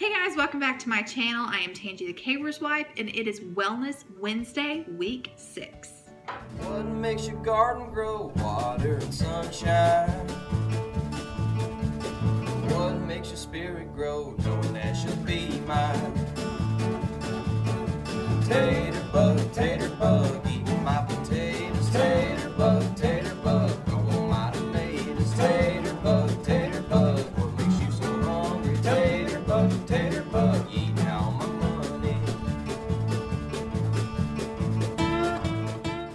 Hey guys, welcome back to my channel. I am Tangy the Caber's wife, and it is Wellness Wednesday, week 6. What makes your garden grow? Water and sunshine. What makes your spirit grow? Knowing that she'll be mine. Tater bug, eating my potatoes. Tater bug, going my tomatoes. Tater bug, what makes you so hungry? Tater bug, eating all my money.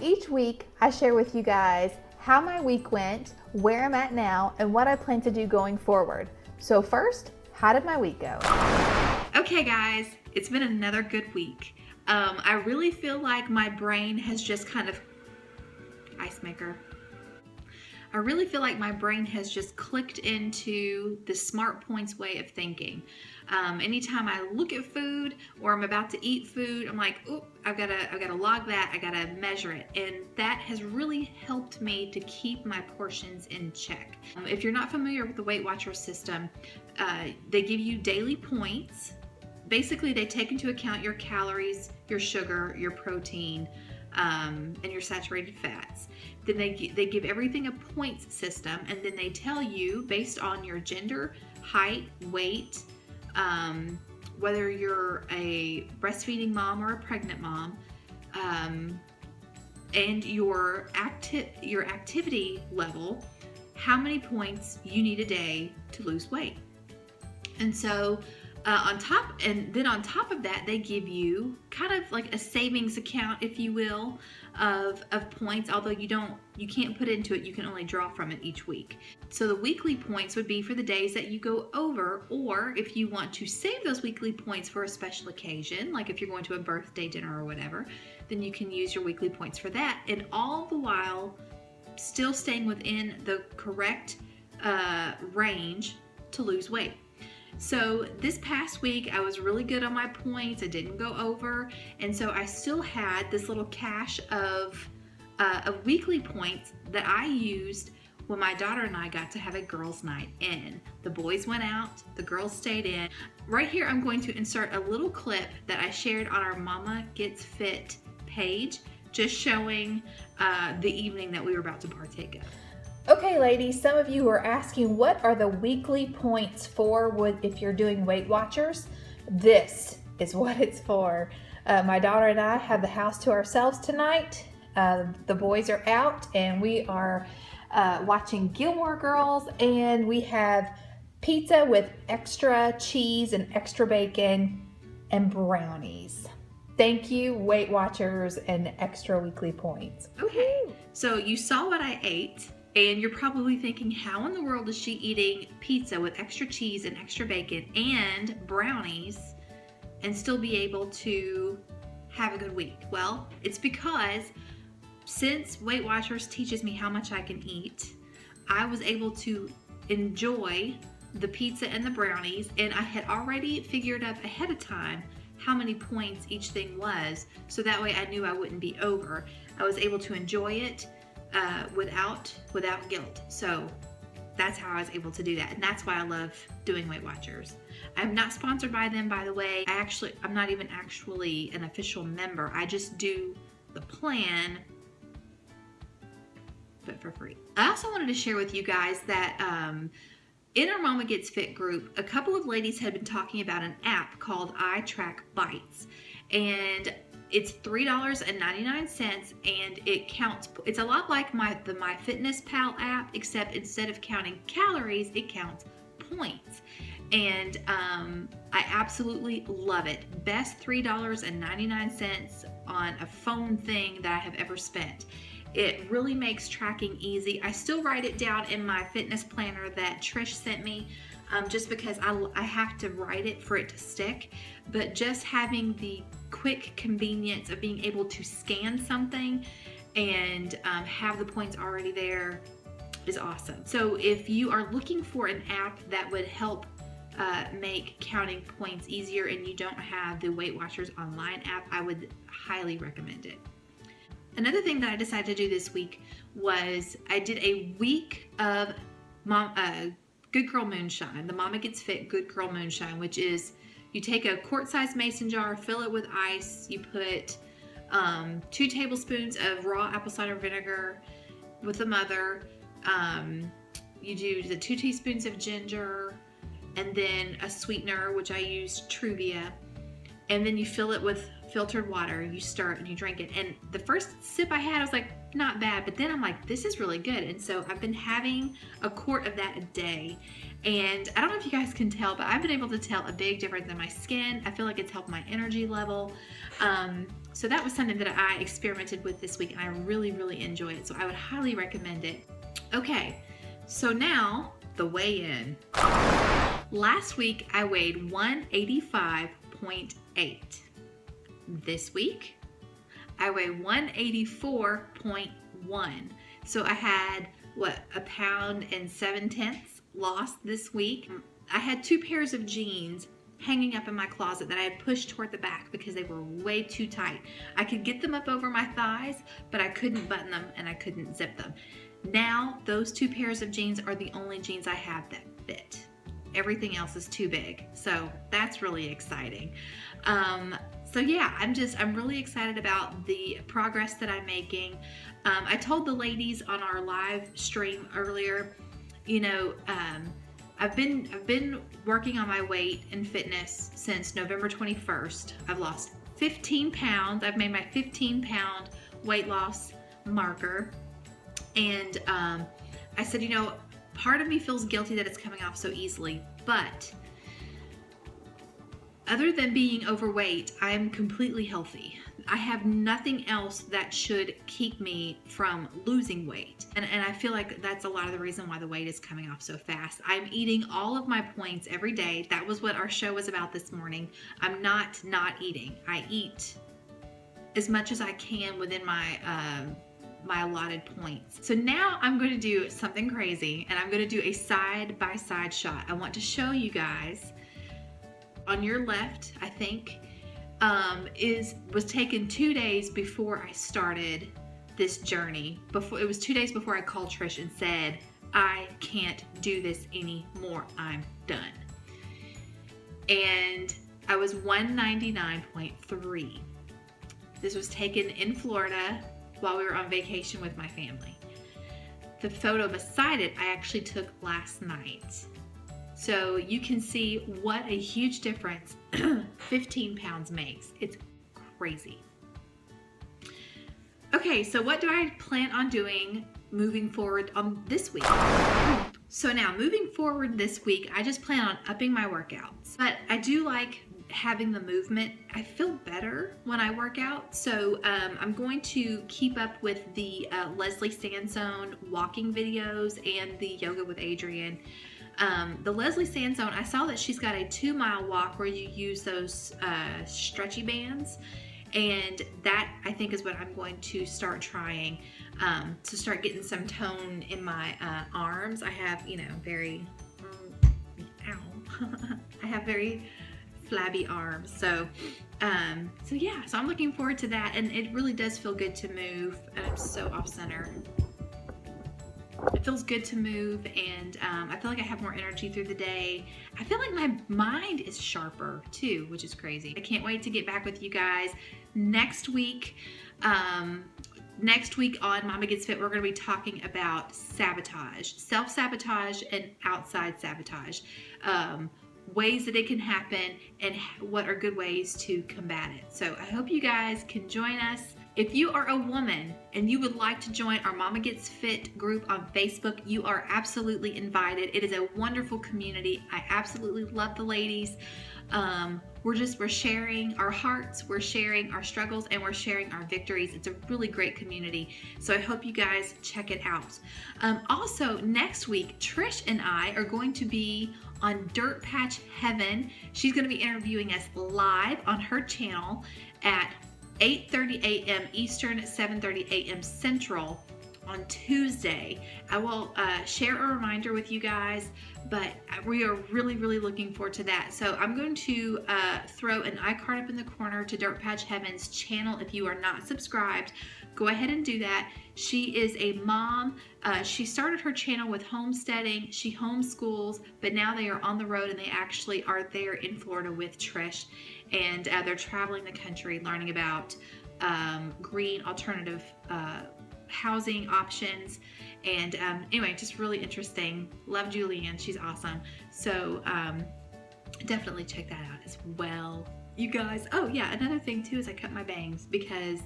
Each week, I share with you guys how my week went, where I'm at now, and what I plan to do going forward. So first, how did my week go? Okay guys, it's been another good week. I really feel like my brain has just kind of, ice maker. I really feel like my brain has just clicked into the smart points way of thinking. Anytime I look at food or I'm about to eat food, I'm like, oh, I've got to log that. I got to measure it, and that has really helped me to keep my portions in check. If you're not familiar with the Weight Watchers system, they give you daily points. Basically, they take into account your calories, your sugar, your protein, and your saturated fats. Then they give everything a points system, and then they tell you based on your gender, height, weight, whether you're a breastfeeding mom or a pregnant mom, and your activity level, how many points you need a day to lose weight. And so on top of that, they give you kind of like a savings account, if you will, of points, although you can't put into it, you can only draw from it each week. So the weekly points would be for the days that you go over, or if you want to save those weekly points for a special occasion, like if you're going to a birthday dinner or whatever, then you can use your weekly points for that, and all the while still staying within the correct range to lose weight. So this past week, I was really good on my points. I didn't go over. And so I still had this little cache of weekly points that I used when my daughter and I got to have a girls' night in. The boys went out, the girls stayed in. Right here, I'm going to insert a little clip that I shared on our Mama Gets Fit page, just showing the evening that we were about to partake of. Okay, ladies, some of you are asking, what are the weekly points for if you're doing Weight Watchers? This is what it's for. My daughter and I have the house to ourselves tonight. The boys are out, and we are watching Gilmore Girls, and we have pizza with extra cheese and extra bacon and brownies. Thank you, Weight Watchers and extra weekly points. Okay, so you saw what I ate. And you're probably thinking, how in the world is she eating pizza with extra cheese and extra bacon and brownies and still be able to have a good week? Well, it's because since Weight Watchers teaches me how much I can eat, I was able to enjoy the pizza and the brownies, and I had already figured up ahead of time how many points each thing was, so that way I knew I wouldn't be over. I was able to enjoy it without guilt. So that's how I was able to do that, and that's why I love doing Weight Watchers. I'm not sponsored by them, by the way. I'm not even actually an official member. I just do the plan, but for free. I also wanted to share with you guys that in our Mama Gets Fit group, a couple of ladies had been talking about an app called I Track Bites, and it's $3.99, and it counts. It's a lot like the MyFitnessPal app, except instead of counting calories, it counts points. And I absolutely love it. Best $3.99 on a phone thing that I have ever spent. It really makes tracking easy. I still write it down in my fitness planner that Trish sent me, just because I have to write it for it to stick. But just having the quick convenience of being able to scan something and have the points already there is awesome. So if you are looking for an app that would help make counting points easier and you don't have the Weight Watchers online app, I would highly recommend it. Another thing that I decided to do this week was I did a week of Good Girl Moonshine, the Mama Gets Fit Good Girl Moonshine, which is You take a quart-sized mason jar, fill it with ice. You put 2 tablespoons of raw apple cider vinegar with the mother. You do the 2 teaspoons of ginger, and then a sweetener, which I used Truvia. And then you fill it with filtered water. You stir it and you drink it. And the first sip I had, I was like, not bad. But then I'm like, this is really good. And so I've been having a quart of that a day. And I don't know if you guys can tell, but I've been able to tell a big difference in my skin. I feel like it's helped my energy level. So that was something that I experimented with this week, and I really, really enjoy it. So I would highly recommend it. Okay, so now the weigh-in. Last week I weighed 185.8. This week I weigh 184.1. So I had, what, 1.7 pounds lost this week. I had 2 pairs of jeans hanging up in my closet that I had pushed toward the back because they were way too tight. I could get them up over my thighs, but I couldn't button them and I couldn't zip them. Now, those 2 pairs of jeans are the only jeans I have that fit. Everything else is too big. So that's really exciting. So yeah, I'm really excited about the progress that I'm making. I told the ladies on our live stream earlier, you know, I've been working on my weight and fitness since November 21st. I've lost 15 pounds. I've made my 15-pound weight loss marker. And I said, you know, part of me feels guilty that it's coming off so easily, but other than being overweight, I am completely healthy. I have nothing else that should keep me from losing weight. And I feel like that's a lot of the reason why the weight is coming off so fast. I'm eating all of my points every day. That was what our show was about this morning. I'm not eating. I eat as much as I can within my my allotted points. So now I'm going to do something crazy, and I'm going to do a side-by-side shot. I want to show you guys. On your left, I think, was taken 2 days before I started this journey. It was 2 days before I called Trish and said, I can't do this anymore. I'm done. And I was 199.3. This was taken in Florida while we were on vacation with my family. The photo beside it, I actually took last night. So you can see what a huge difference 15 pounds makes. It's crazy. Okay, so what do I plan on doing moving forward on this week? So now moving forward this week, I just plan on upping my workouts. But I do like having the movement. I feel better when I work out. So I'm going to keep up with the Leslie Sansone walking videos and the Yoga with Adrienne. The Leslie Sansone, I saw that she's got a 2-mile walk where you use those stretchy bands, and that I think is what I'm going to start trying to start getting some tone in my arms. I have, you know, very I have very flabby arms, so yeah, so I'm looking forward to that, and it really does feel good to move. And I'm so off center. It feels good to move, and I feel like I have more energy through the day. I feel like my mind is sharper too, which is crazy. I can't wait to get back with you guys next week. Next week on Mama Gets Fit, we're going to be talking about sabotage, self-sabotage and outside sabotage, ways that it can happen, and what are good ways to combat it. So I hope you guys can join us. If you are a woman and you would like to join our Mama Gets Fit group on Facebook, you are absolutely invited. It is a wonderful community. I absolutely love the ladies. We're sharing our hearts, we're sharing our struggles, and we're sharing our victories. It's a really great community. So I hope you guys check it out. Also, next week, Trish and I are going to be on Dirt Patch Heaven. She's going to be interviewing us live on her channel at 8:30 a.m. Eastern, 7:30 a.m. Central on Tuesday. I will share a reminder with you guys, but we are really, really looking forward to that. So I'm going to throw an iCard up in the corner to Dirt Patch Heaven's channel. If you are not subscribed, go ahead and do that. She is a mom. She started her channel with homesteading. She homeschools, but now they are on the road and they actually are there in Florida with Trish. And they're traveling the country learning about green alternative housing options. And anyway, just really interesting. Love Julianne. She's awesome. So definitely check that out as well, you guys. Oh yeah, another thing too is I cut my bangs because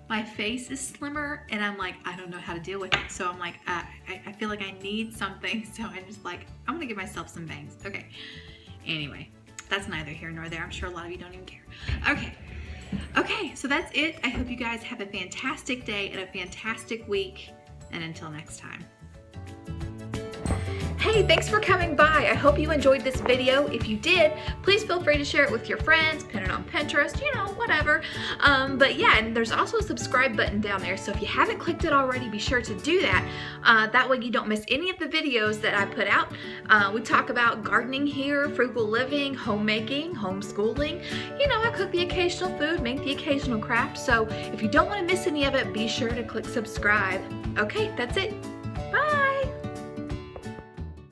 my face is slimmer and I'm like, I don't know how to deal with it. So I'm like, I feel like I need something. So I'm just like, I'm gonna give myself some bangs. Okay. Anyway, that's neither here nor there. I'm sure a lot of you don't even care. Okay, so that's it. I hope you guys have a fantastic day and a fantastic week. And until next time. Hey, thanks for coming by. I hope you enjoyed this video. If you did, please feel free to share it with your friends, pin it on Pinterest, you know, whatever. But yeah, and there's also a subscribe button down there. So if you haven't clicked it already, be sure to do that. That way you don't miss any of the videos that I put out. We talk about gardening here, frugal living, homemaking, homeschooling. You know, I cook the occasional food, make the occasional craft. So if you don't want to miss any of it, be sure to click subscribe. Okay, that's it. Bye.